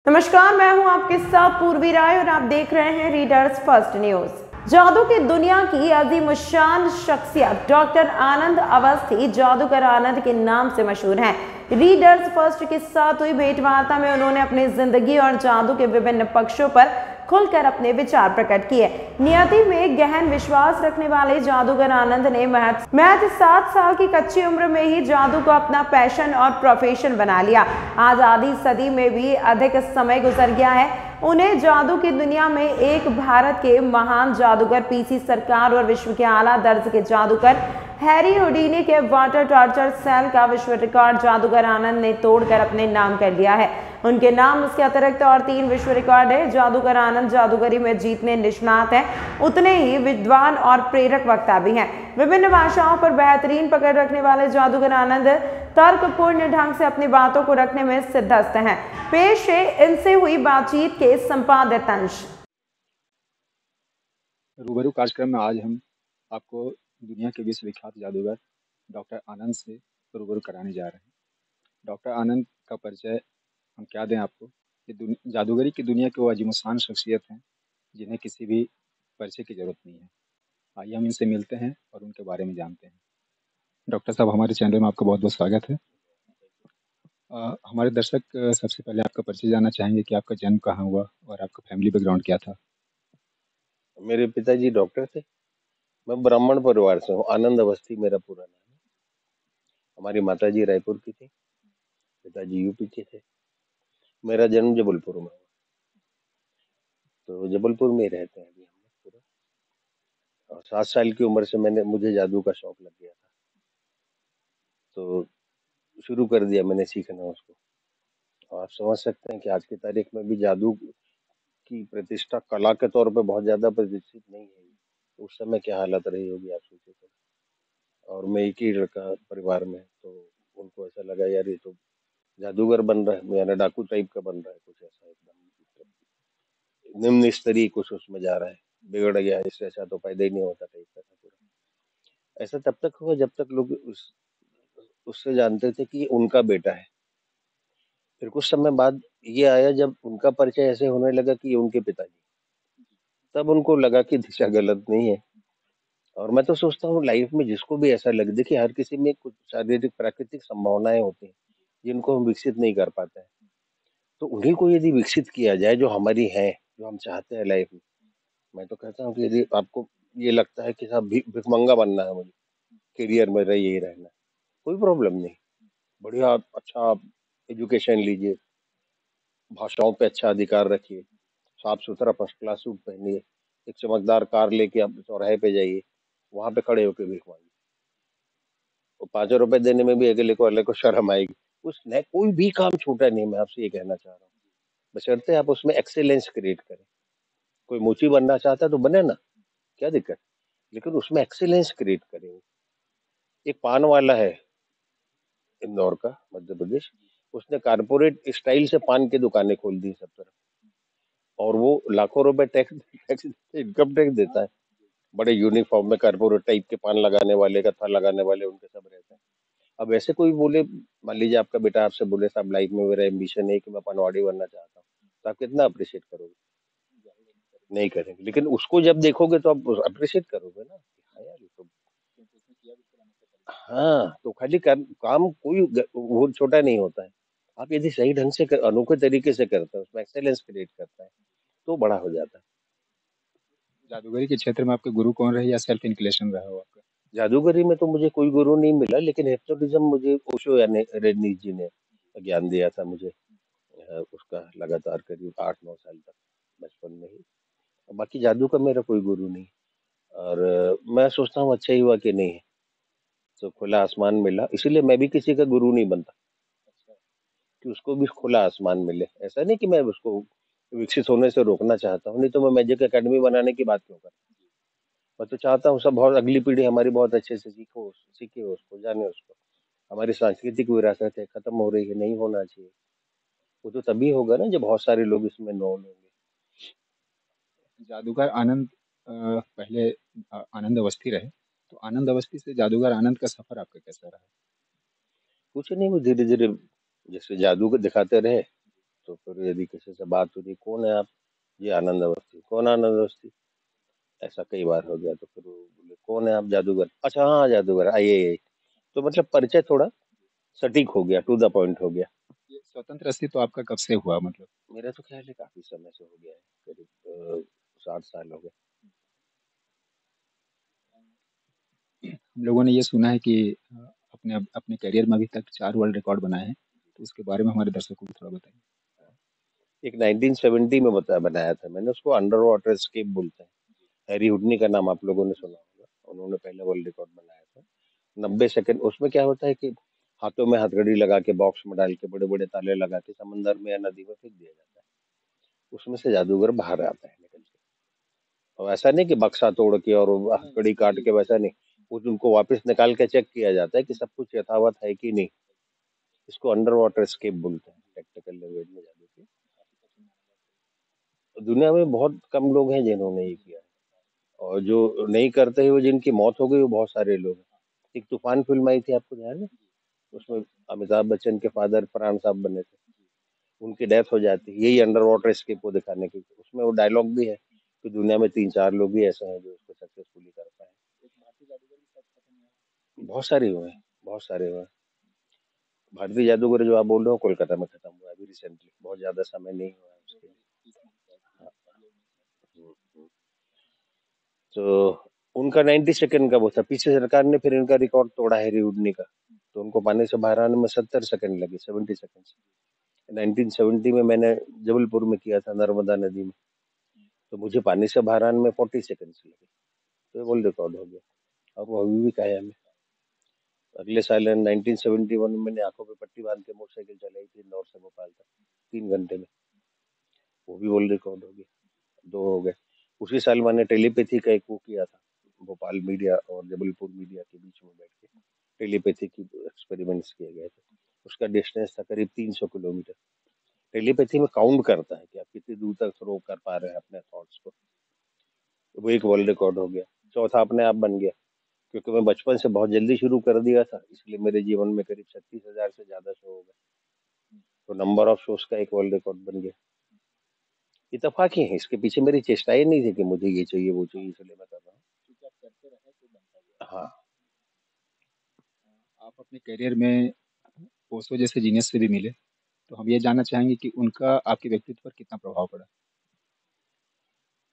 नमस्कार, मैं हूं आपके साथ पूर्वी राय और आप देख रहे हैं रीडर्स फर्स्ट न्यूज। जादू की दुनिया की अजीम शान शख्सियत डॉक्टर आनंद अवस्थी जादूगर आनंद के नाम से मशहूर हैं। रीडर्स फर्स्ट के साथ हुई भेंटवार्ता में उन्होंने अपनी जिंदगी और जादू के विभिन्न पक्षों पर खुलकर अपने विचार प्रकट किए। नियति में गहन विश्वास रखने वाले जादूगर आनंद ने महज 7 साल की कच्ची उम्र में ही जादू को अपना पैशन और प्रोफेशन बना लिया। आज आधी सदी में भी अधिक समय गुजर गया है। उन्हें जादू की दुनिया में एक भारत के महान जादूगर पीसी सरकार और विश्व के आला दर्ज के जादूगर हैरी हुडीनी के वाटर टॉर्चर सेल का विश्व रिकॉर्ड जादूगर आनंद ने तोड़कर अपने नाम कर लिया है। उनके नाम उसके अतिरिक्त और 3 विश्व रिकॉर्ड है। जादूगर आनंद जादूगरी में जीतने निष्णात हैं, उतने ही विद्वान और प्रेरक वक्ता भी हैं। विभिन्न भाषाओं पर बेहतरीन पकड़ रखने वाले जादूगर आनंद तर्कपूर्ण ढंग से अपनी बातों को रखने में सिद्धहस्त हैं। पेश है इनसे हुई बातचीत के संपादित अंश। रूबरू कार्यक्रम में आज हम आपको दुनिया के विश्वविख्यात जादूगर डॉक्टर आनंद से रूबरू कराने जा रहे हैं। डॉक्टर आनंद का परिचय हम क्या दें आपको कि जादूगरी की दुनिया के वो अजीमुशान शख्सियत हैं जिन्हें किसी भी परिचय की ज़रूरत नहीं है। आइए हम इनसे मिलते हैं और उनके बारे में जानते हैं। डॉक्टर साहब, हमारे चैनल में आपका बहुत बहुत स्वागत है। हमारे दर्शक सबसे पहले आपका परिचय जानना चाहेंगे कि आपका जन्म कहाँ हुआ और आपका फैमिली बैकग्राउंड क्या था। मेरे पिताजी डॉक्टर थे। मैं ब्राह्मण परिवार से हूँ। आनंद अवस्थी मेरा पूरा नाम है। हमारी माताजी रायपुर की थी, पिताजी यूपी के थे। मेरा जन्म जबलपुर में हुआ, तो जबलपुर में रहते हैं अभी हम लोग पूरा। और 7 साल की उम्र से मुझे जादू का शौक लग गया था, तो शुरू कर दिया मैंने सीखना उसको। और आप समझ सकते हैं कि आज की तारीख में भी जादू की प्रतिष्ठा कला के तौर पे बहुत ज्यादा प्रतिष्ठित नहीं है। उस समय क्या हालत रही होगी आप सोचिए तो। और मैं एक ही लड़का परिवार में, तो उनको ऐसा लगा यार ये तो जादूगर बन रहा है, यानी डाकू टाइप का बन रहा है, कुछ ऐसा एकदम निम्न स्तरीय कुछ उसमें जा रहा है, बिगड़ गया, इससे ऐसा तो पैदा ही नहीं होता टाइप का था पूरा। ऐसा तब तक हुआ जब तक लोग उससे जानते थे कि उनका बेटा है। फिर कुछ समय बाद ये आया जब उनका परिचय ऐसे होने लगा कि ये उनके पिताजी, तब उनको लगा कि दिशा गलत नहीं है। और मैं तो सोचता हूँ लाइफ में जिसको भी ऐसा लगे, देखिए हर किसी में कुछ शारीरिक प्राकृतिक संभावनाएं होती हैं जिनको हम विकसित नहीं कर पाते हैं, तो उन्हीं को यदि विकसित किया जाए जो हमारी है, जो हम चाहते हैं लाइफ में। मैं तो कहता हूँ कि यदि आपको ये लगता है कि साहब भिखमंगा बनना है, मुझे करियर में यही रहना है, कोई प्रॉब्लम नहीं। बढ़िया अच्छा आप एजुकेशन लीजिए, भाषाओं पे अच्छा अधिकार रखिए, साफ सुथरा फर्स्ट क्लास सूट पहनिए, एक चमकदार कार लेके आप चौराहे पे जाइए, वहां पे खड़े होकर भीख मांगिए। और 5 रुपए देने में भी अगले को शर्म आएगी। उस न कोई भी काम छोटा नहीं, मैं आपसे ये कहना चाह रहा हूँ, बशर्ते आप उसमें एक्सेलेंस क्रिएट करें। कोई मोची बनना चाहता है तो बने ना, क्या दिक्कत, लेकिन उसमें एक्सेलेंस क्रिएट करें। एक पान वाला है इंदौर का, मध्य प्रदेश, उसने कारपोरेट स्टाइल से पान की दुकानें खोल दी सब तरफ, और वो लाखों रुपए टैक्स टैक्स इनकम टैक्स देता है। बड़े यूनिफॉर्म में कारपोरेट टाइप के पान लगाने वाले, कत्था लगाने वाले, उनके सब रहते हैं। अब ऐसे कोई बोले, मान लीजिए आपका बेटा आपसे बोले साहब लाइफ में मेरा एम्बिशन है कि मैं पनवाड़ी बनना चाहता हूँ, तो आप कितना अप्रिशिएट करोगे? नहीं करेंगे, लेकिन उसको जब देखोगे तो आप अप्रिशिएट करोगे ना। हाँ यार, ये तो हाँ, तो खाली काम कोई वो छोटा नहीं होता है। आप यदि सही ढंग से अनोखे तरीके से करते हैं, उसमें एक्सेलेंस क्रिएट करता है, तो बड़ा हो जाता है। जादूगरी के क्षेत्र में आपके गुरु कौन रहे या सेल्फ इंक्लेशन रहा हो आपका? जादूगरी में तो मुझे कोई गुरु नहीं मिला, लेकिन हिप्नोटिज्म मुझे ओशो यानी रजनीश जी ने ज्ञान दिया था मुझे। उसका लगातार करीब 8-9 साल तक, बचपन में ही। बाकी जादू का मेरा कोई गुरु नहीं। और मैं सोचता हूँ अच्छा ही हुआ कि नहीं है, तो खुला आसमान मिला, इसीलिए मैं भी किसी का गुरु नहीं बनता कि उसको भी खुला आसमान मिले। ऐसा नहीं कि मैं उसको विकसित होने से रोकना चाहता हूँ, नहीं तो मैं मैजिक एकेडमी बनाने की बात क्यों कर। मैं तो चाहता हूँ सब बहुत अगली पीढ़ी हमारी बहुत अच्छे से सीखे उसको, जाने उसको। हमारी सांस्कृतिक विरासत है, खत्म हो रही है, नहीं होना चाहिए। वो तो तभी होगा ना जब बहुत सारे लोग इसमें इन्वॉल्व होंगे। जादूगर आनंद पहले आनंद अवस्थी रहे, तो आनंद अवस्थी से जादूगर आनंद का सफर आपका कैसा रहा? कुछ नहीं, वो धीरे धीरे जैसे जादू को दिखाते रहे, तो फिर यदि किसी से बात हुई, कौन है आप? जी आनंद अवस्थी। कौन आनंद अवस्थी? ऐसा कई बार हो गया। तो फिर वो बोले कौन है आप? जादूगर। अच्छा हाँ जादूगर, आइए आइए। तो मतलब परिचय थोड़ा सटीक हो गया, टू द पॉइंट हो गया। ये स्वतंत्र अस्तित्व आपका कब से हुआ, मतलब? मेरा तो ख्याल है काफी समय से हो गया है, करीब 60 साल हो गए। हम लोगों ने ये सुना है कि अपने अपने करियर में अभी तक 4 वर्ल्ड रिकॉर्ड बनाए हैं, तो उसके बारे में हमारे दर्शकों को थोड़ा बताइए। एक 1970 में बनाया था मैंने, उसको अंडर वाटर एस्केप बोलते हैं। हैरी हुडनी का नाम आप लोगों ने सुना होगा, उन्होंने पहले वर्ल्ड रिकॉर्ड बनाया था। 90 सेकंड। उसमें क्या होता है कि हाथों में हथकड़ी लगा के बॉक्स में डाल के बड़े बड़े ताले लगा के समंदर में या नदी में फेंक दिया जाता है। उसमें से जादूगर बाहर आता है निकल के। और ऐसा नहीं कि बक्सा तोड़ के और वो हथकड़ी काट के, वैसा नहीं। उनको वापस निकाल के चेक किया जाता है कि सब कुछ यथावत है कि नहीं। इसको अंडर वाटर एस्केप बोलते हैं टेक्निकल लैंग्वेज में जादू की। दुनिया में बहुत कम लोग हैं जिन्होंने ये किया है, और जो नहीं करते हुए जिनकी मौत हो गई वो बहुत सारे लोग हैं। एक तूफान फिल्म आई थी, आपको ध्यान है? उसमें अमिताभ बच्चन के फादर फरहान साहब बने थे, उनकी डेथ हो जाती है यही अंडर वाटर एस्केप को दिखाने के। उसमें वो डायलॉग भी है कि दुनिया में 3-4 लोग ही ऐसे हैं जो इसको सक्सेसफुली कर पाए। बहुत सारे हुए हैं, बहुत सारे हुए हैं। भारतीय जादूगर जो आप बोल रहे हो कोलकाता में खत्म हुआ है अभी रिसेंटली, बहुत ज्यादा समय नहीं हुआ है उसके। हाँ, हम्म। तो उनका 90 सेकंड का वो था। पीछे सरकार ने फिर इनका रिकॉर्ड तोड़ा है रिउडनी का, तो उनको पानी से बाहर आने में 70 सेकंड लगे, 70 सेकंड। 1970 में मैंने जबलपुर में किया था, नर्मदा नदी में, तो मुझे पानी से बाहर आने में 40 सेकंड लगे। तो वर्ल्ड रिकॉर्ड हो गया, और वो अभी भी कायम है। अगले साल 1971 में मैंने आंखों पे पट्टी बांध के मोटरसाइकिल चलाई थी इंदौर से भोपाल तक 3 घंटे में, वो भी वर्ल्ड रिकॉर्ड हो गया। 2 हो गए। उसी साल मैंने टेलीपैथी का एक वो किया था, भोपाल मीडिया और जबलपुर मीडिया के बीच में बैठ के टेलीपैथी की एक्सपेरिमेंट्स किए गए थे। उसका डिस्टेंस था करीब 300 किलोमीटर। टेलीपैथी में काउंट करता है कि आप कितनी दूर तक थ्रो कर पा रहे हैं अपने थॉट्स को। वो एक वर्ल्ड रिकॉर्ड हो गया। चौथा अपने आप बन गया, क्योंकि मैं बचपन से बहुत जल्दी शुरू कर दिया था, इसलिए मेरे जीवन में करीब 36,000 से ज्यादा शो हो गए। तो नंबर ऑफ शोज का एक वर्ल्ड रिकॉर्ड बन गया। इत्तेफाक ही है, इसके पीछे मेरी चेष्टाएं नहीं थी कि मुझे ये चाहिए वो चाहिए, इसलिए मैं कर रहा हूँ। हाँ। आप अपने करियर में ओशो जैसे जीनियस से भी मिले, तो हम ये जानना चाहेंगे कि उनका आपके व्यक्तित्व पर कितना प्रभाव पड़ा?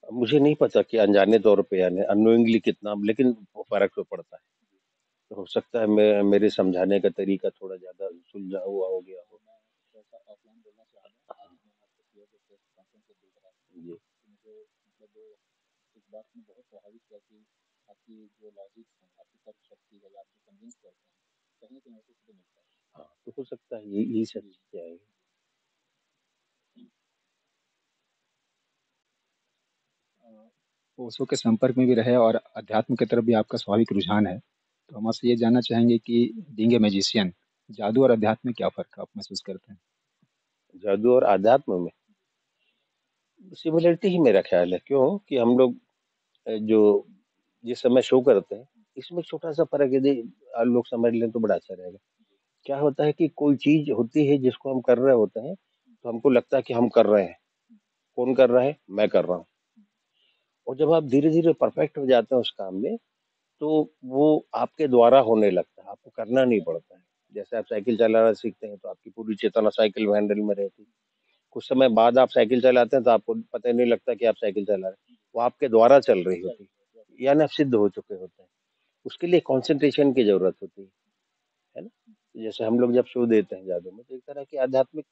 मुझे नहीं पता कि अनजाने तौर पे यानी अननोइंगली कितना, लेकिन वो फर्क तो पड़ता है। तो हो सकता है मैं मेरे समझाने का तरीका थोड़ा ज्यादा सुलझा हुआ हो गया हो। जी। हाँ, तो हो सकता है यही सब चीजें आएगी। ओशो के संपर्क में भी रहे और अध्यात्म की तरफ भी आपका स्वाभाविक रुझान है, तो हम आपसे ये जानना चाहेंगे कि बीइंग ए मैजिशियन, जादू और अध्यात्म में क्या फ़र्क आप महसूस करते हैं? जादू और आध्यात्म में सिमिलरिटी ही मेरा ख्याल है। क्यों कि हम लोग जो जिस समय शो करते हैं, इसमें छोटा सा फर्क यदि लोग समझ लें तो बड़ा अच्छा रहेगा। क्या होता है कि कोई चीज होती है जिसको हम कर रहे होते हैं, तो हमको लगता है कि हम कर रहे हैं। कौन कर रहा है? मैं कर रहा हूँ। और जब आप धीरे धीरे परफेक्ट हो जाते हैं उस काम में, तो वो आपके द्वारा होने लगता है, आपको करना नहीं पड़ता है। जैसे आप साइकिल चलाना सीखते हैं तो आपकी पूरी चेतना साइकिल हैंडल में रहती है। कुछ समय बाद आप साइकिल चलाते हैं तो आपको पता ही नहीं लगता कि आप साइकिल चला रहे हैं, वो आपके द्वारा चल रही होती है, यानी आप सिद्ध हो चुके होते हैं। उसके लिए कंसंट्रेशन की जरूरत होती है ना? जैसे हम लोग जब शो देते हैं जादू में, तो एक तरह की आध्यात्मिक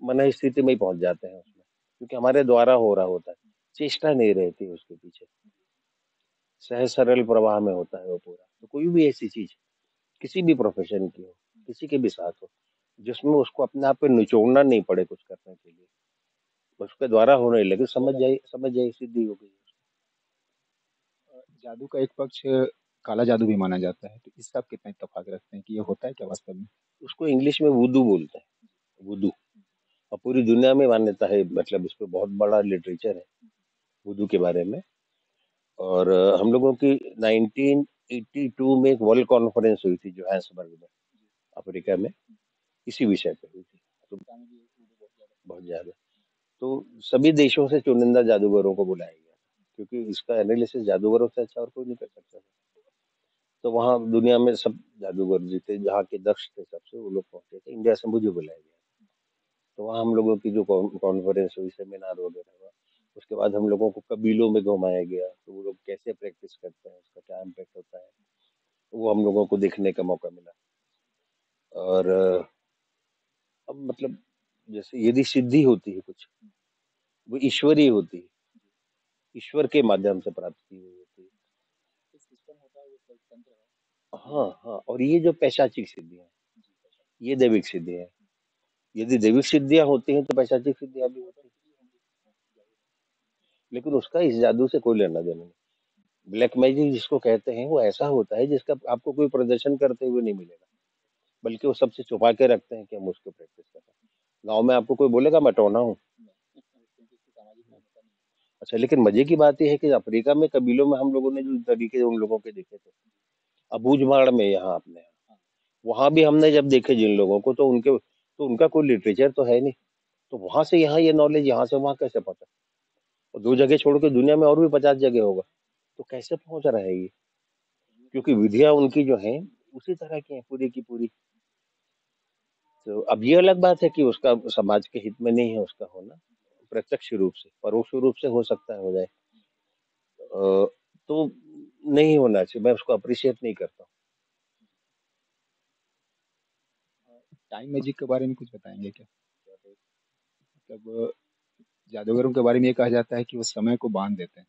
मन स्थिति में ही पहुंच जाते हैं उसमें, क्योंकि हमारे द्वारा हो रहा होता है, चेष्टा नहीं रहती उसके पीछे, सहज सरल प्रवाह में होता है वो पूरा। तो कोई भी ऐसी चीज किसी भी प्रोफेशन की हो, किसी के भी साथ हो, जिसमें उसको अपने आप पे निचोड़ना नहीं पड़े कुछ करने के लिए, उसके द्वारा होने लगे, समझ जाइए सिद्धि हो गई। जादू का एक पक्ष काला जादू भी माना जाता है, तो इससे आप कितना इत्तेफ़ाक रखते हैं कि ये होता है क्या वास्तव में? उसको इंग्लिश में वुडू बोलते हैं, वुडू। और पूरी दुनिया में मान्यता है, मतलब इस पे बहुत बड़ा लिटरेचर है वुडू के बारे में। और हम लोगों की 1982 में एक वर्ल्ड कॉन्फ्रेंस हुई थी जोहान्सबर्ग में, अफ्रीका में, इसी विषय पे हुई थी। तो बहुत ज्यादा। तो सभी देशों से चुनिंदा जादूगरों को बुलाया गया था, क्योंकि इसका एनालिसिस जादूगरों से अच्छा और कोई नहीं कर सकता था। तो वहाँ दुनिया में सब जादूगर जीते, जहाँ के दक्ष थे सबसे वो लोग पहुंचे थे। इंडिया से मुझे बुलाया गया। तो वहाँ हम लोगों की जो कॉन्फ्रेंस हुई, सेमिनार वगैरह हुआ, उसके बाद हम लोगों को कबीलों में घुमाया गया, तो वो लोग कैसे प्रैक्टिस करते हैं, उसका क्या इम्पैक्ट होता है, वो हम लोगों को देखने का मौका मिला। और अब मतलब जैसे यदि सिद्धि होती है कुछ, वो ईश्वरीय होती है, ईश्वर के माध्यम से प्राप्त की हुई होती है। सिस्टम होता है, वो तंत्र है। हाँ हाँ, और ये जो पैशाचिक सिद्धियां हैं, ये दैविक सिद्धियां हैं। यदि दैविक सिद्धियां होती हैं तो पैशाचिक सिद्धियां भी होती हैं, लेकिन उसका इस जादू से कोई लेना देना नहीं। ब्लैक मैजिक जिसको कहते हैं वो ऐसा होता है जिसका आपको कोई प्रदर्शन करते हुए नहीं मिलेगा, बल्कि वो सबसे छुपा के रखते हैं कि हम उसको प्रैक्टिस कर रहे हैं। गाँव में आपको कोई बोलेगा मैं टोना हूँ। अच्छा, लेकिन मजे की बात यह है कि अफ्रीका में कबीलों में हम लोगों ने जो तरीके उन लोगों के देखे थे, अबूझमाड़ में, यहाँ अपने यहाँ, वहां भी हमने जब देखे जिन लोगों को, तो उनका कोई लिटरेचर तो है नहीं। तो वहां से यहाँ ये नॉलेज, यहाँ से वहां कैसे पहुंचा? और दो जगह छोड़ के दुनिया में और भी 50 जगह होगा, तो कैसे पहुंच रहा है ये? क्योंकि विधियां उनकी जो है उसी तरह की है पूरी की पूरी। तो अब ये अलग बात है कि उसका समाज के हित में नहीं है उसका होना, प्रत्यक्ष रूप से, परोक्ष रूप से हो सकता है हो जाए। तो नहीं होना चाहिए, मैं उसको अप्रिशिएट नहीं करता। टाइम मैजिक के बारे में कुछ बताएंगे क्या? मतलब जादूगरों के बारे में ये कहा जाता है कि वो समय को बांध देते हैं।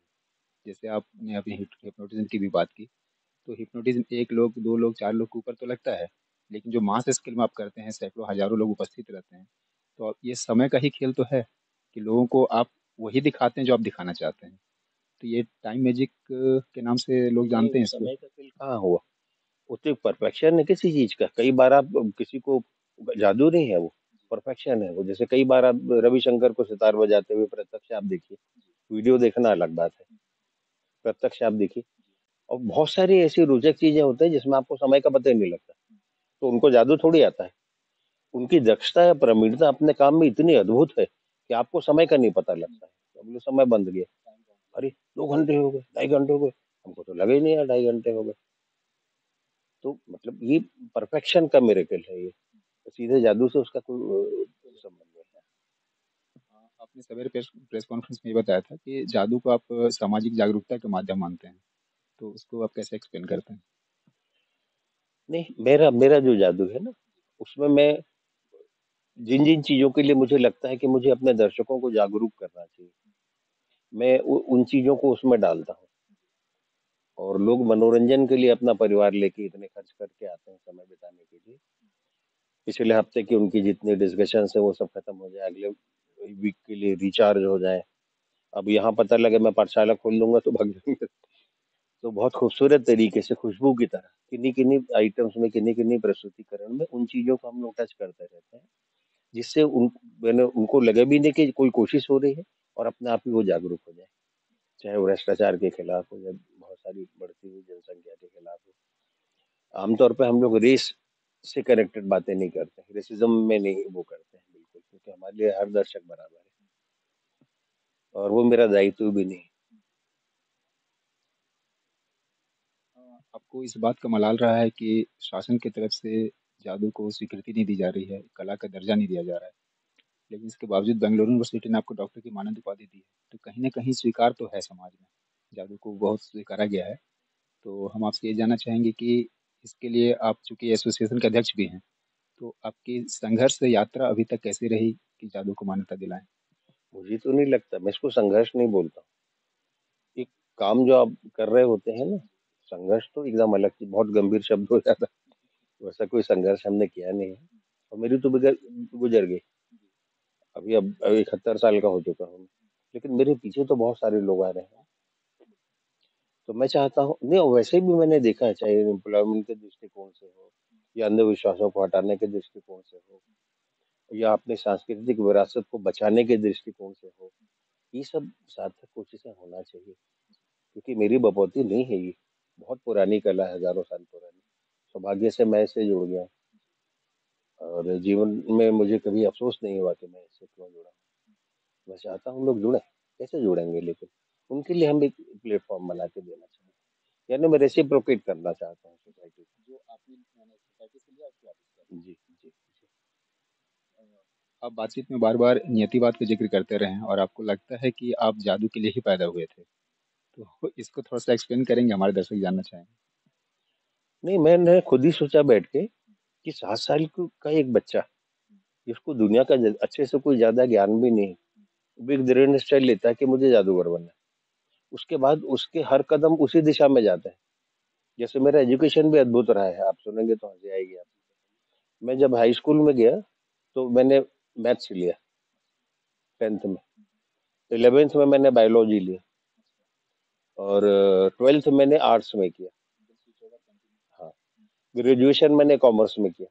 जैसे आपने अभी हिप्नोटिज्म की भी बात की, तो हिप्नोटिज्म एक लोग, दो लोग, चार लोग के ऊपर तो लगता है, लेकिन जो मास स्केल में आप करते हैं, सैकड़ों हजारों लोग उपस्थित रहते हैं, तो अब ये समय का ही खेल तो है कि लोगों को आप वही दिखाते हैं जो आप दिखाना चाहते हैं। तो ये टाइम मैजिक के नाम से लोग नहीं, जानते हैं इसको। समय का खेल कहाँ हुआ? वो तो एक परफेक्शन है किसी चीज का। कई बार आप किसी को, जादू नहीं है वो, परफेक्शन है वो। जैसे कई बार आप रविशंकर को सितार बजाते हुए प्रत्यक्ष आप देखिए, वीडियो देखना अलग बात है, प्रत्यक्ष आप देखिए। और बहुत सारी ऐसी रोचक चीजें होती हैं जिसमें आपको समय का पता ही नहीं लगता। तो उनको जादू थोड़ी आता है। उनकी दक्षता या प्रवीणता अपने काम में इतनी अद्भुत है कि आपको समय का नहीं पता लगता है। तो अब ये समय बंद गया, अरे 2 घंटे हो गए, 2.5 घंटे हो गए, हमको तो लगा ही नहीं यार 2.5 घंटे हो गए। तो मतलब ये परफेक्शन का मिरेकल है ये। सीधे जादू से उसका कोई संबंध नहीं है। हाँ, आपने सवेरे प्रेस प्रेस कॉन्फ्रेंस में ये बताया था कि जादू को आप सामाजिक जागरूकता के माध्यम मानते हैं, तो उसको आप कैसे एक्सप्लेन करते हैं? नहीं, मेरा मेरा जो जादू है ना, उसमें मैं जिन जिन चीजों के लिए मुझे लगता है कि मुझे अपने दर्शकों को जागरूक करना चाहिए, मैं उन चीजों को उसमें डालता हूँ। और लोग मनोरंजन के लिए अपना परिवार लेके इतने खर्च करके आते हैं समय बिताने के लिए, पिछले हफ्ते की उनकी जितनी डिस्कशन है वो सब खत्म हो जाए, अगले वीक के लिए रिचार्ज हो जाए। अब यहाँ पता लगे मैं पाठशाला खोल लूंगा तो भाग जाएंगे। तो बहुत खूबसूरत तरीके से खुशबू की तरह किन्हीं किन्हीं आइटम्स में, किन्हीं किन्हीं प्रस्तुतिकरण में उन चीजों को हम लोग टच करते रहते हैं, जिससे मैंने उनको लगे भी नहीं कि कोई कोशिश हो रही है, और अपने आप ही वो जागरूक हो जाए। चाहे वो भ्रष्टाचार के खिलाफ हो या बहुत सारी बढ़ती हुई जनसंख्या के खिलाफ हो। आमतौर पे हम लोग रेस से कनेक्टेड बातें नहीं करते, रेसिज्म में नहीं वो करते हैं बिल्कुल, क्योंकि हमारे लिए हर दर्शक बराबर है, और वो मेरा दायित्व भी नहीं। आपको इस बात का मलाल रहा है कि शासन की तरफ से जादू को स्वीकृति नहीं दी जा रही है, कला का दर्जा नहीं दिया जा रहा है, लेकिन इसके बावजूद बेंगलुरु यूनिवर्सिटी ने आपको डॉक्टर की मानद उपाधि दी है, तो कहीं ना कहीं स्वीकार तो है समाज में, जादू को बहुत स्वीकारा गया है। तो हम आपसे ये जानना चाहेंगे कि इसके लिए आप चूंकि एसोसिएशन के अध्यक्ष भी हैं, तो आपकी संघर्ष यात्रा अभी तक कैसी रही कि जादू को मान्यता दिलाएं? मुझे तो नहीं लगता, मैं इसको संघर्ष नहीं बोलता। एक काम जो आप कर रहे होते हैं ना, संघर्ष तो एकदम अलग चीज, बहुत गंभीर शब्द हो जाता है। वैसा कोई संघर्ष हमने किया नहीं है, और मेरी तो गुजर गुजर गई। अब 71 साल का हो चुका हूँ, लेकिन मेरे पीछे तो बहुत सारे लोग आ रहे हैं। तो मैं चाहता हूँ, नहीं वैसे भी मैंने देखा है, चाहे एम्प्लॉयमेंट के दृष्टिकोण से हो, या अंधविश्वासों को हटाने के दृष्टिकोण से हो, या अपनी सांस्कृतिक विरासत को बचाने के दृष्टिकोण से हो, ये सब सार्थक कोशिशें होना चाहिए। क्योंकि मेरी बपौती नहीं है ये, बहुत पुरानी कला है, हजारों साल पुरानी। सौभाग्य से मैं इससे जुड़ गया हूँ। और जीवन में मुझे कभी अफ़सोस नहीं हुआ कि मैं इससे क्यों जुड़ा हूँ। मैं चाहता हूँ लोग जुड़ें, कैसे जुड़ेंगे लेकिन? उनके लिए हम एक प्लेटफ़ॉर्म बना के देना चाहते हैं। यानी मैं रेसिप्रोकेट करना चाहता हूँ सोसाइटी को। जो आपने सोसाइटी से लिया उसको वापस कर जी, जी, जी। आप बातचीत में बार-बार नियतिवाद का ज़िक्र करते रहे हैं और आपको लगता है कि आप जादू के लिए ही पैदा हुए थे। तो इसको थोड़ा-सा एक्सप्लेन करेंगे? हमारे दर्शक जानना चाहेंगे। नहीं, मैंने खुद ही सोचा बैठ के कि 7 साल का एक बच्चा, जिसको दुनिया का अच्छे से कोई ज़्यादा ज्ञान भी नहीं, वो एक दृढ़ निश्चय लेता है कि मुझे जादूगर बनना है। उसके बाद उसके हर कदम उसी दिशा में जाते हैं। जैसे मेरा एजुकेशन भी अद्भुत रहा है, आप सुनेंगे तो हँसी आएगी आपको। मैं जब हाई स्कूल में गया, तो मैंने मैथ्स लिया 10th में। 11th में मैंने बायोलॉजी लिया और 12th मैंने आर्ट्स में किया। हाँ, ग्रेजुएशन मैंने कॉमर्स में किया।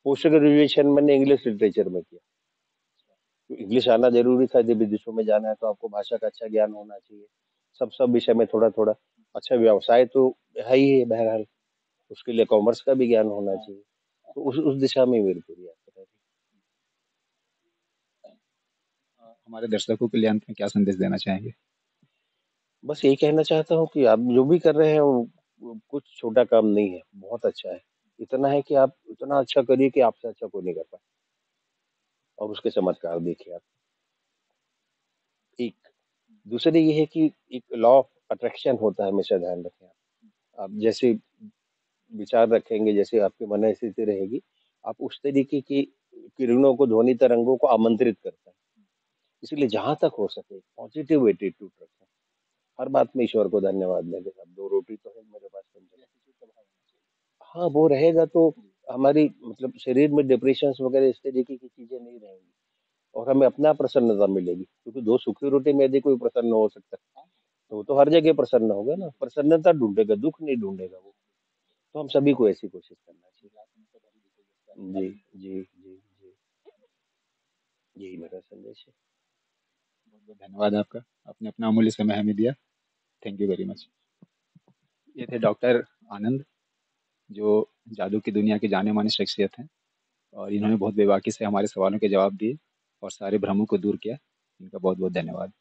पोस्ट ग्रेजुएशन मैंने इंग्लिश लिटरेचर में किया। तो इंग्लिश आना ज़रूरी था, जब विदेशों में जाना है तो आपको भाषा का अच्छा ज्ञान होना चाहिए। सब विषय में थोड़ा-थोड़ा। अच्छा व्यवसाय तो है ही है बहरहाल, उसके लिए कॉमर्स का भी ज्ञान होना चाहिए। तो उस दिशा में मेरी पूरी यात्रा रही। हमारे दर्शकों के लिए अंत में क्या संदेश देना चाहेंगे? बस यही कहना चाहता हूँ कि आप जो भी कर रहे हैं वो कुछ छोटा काम नहीं है, बहुत अच्छा है। इतना है कि आप इतना अच्छा करिए कि आपसे अच्छा कोई नहीं कर पाए और उसके चमत्कार देखिए आप। एक दूसरे ये है कि एक लॉ ऑफ अट्रैक्शन होता है, हमेशा ध्यान रखें आप। आप जैसे विचार रखेंगे, जैसे आपकी मन स्थिति रहेगी, आप उस तरीके की किरणों को, ध्वनि तरंगों को आमंत्रित करते हैं। इसलिए जहाँ तक हो सके पॉजिटिव एटीट्यूड रखें। हर बात में ईश्वर को धन्यवाद देंगे साहब, 2 रोटी तो है मेरे पास कम से कम। हाँ, वो रहेगा तो हमारी मतलब शरीर में डिप्रेशंस वगैरह इस तरीके की चीज़ें नहीं रहेंगी और हमें अपने आप प्रसन्नता मिलेगी। क्योंकि 2 सूखी रोटी में यदि कोई प्रसन्न हो सकता है, तो वो तो हर जगह प्रसन्न होगा ना, प्रसन्नता ढूँढेगा, दुःख नहीं ढूँढेगा वो। तो हम सभी को ऐसी कोशिश करना चाहिए। जी, जी, जी, जी। यही मेरा संदेश है। बहुत-बहुत धन्यवाद आपका। आपने अपना अमूल्य समय हमें दिया। Thank you very much. ये थे डॉक्टर आनंद, जो जादू की दुनिया के जाने-माने शख्सियत हैं और इन्होंने बहुत बेबाकी से हमारे सवालों के जवाब दिए और सारे भ्रमों को दूर किया। इनका बहुत-बहुत धन्यवाद।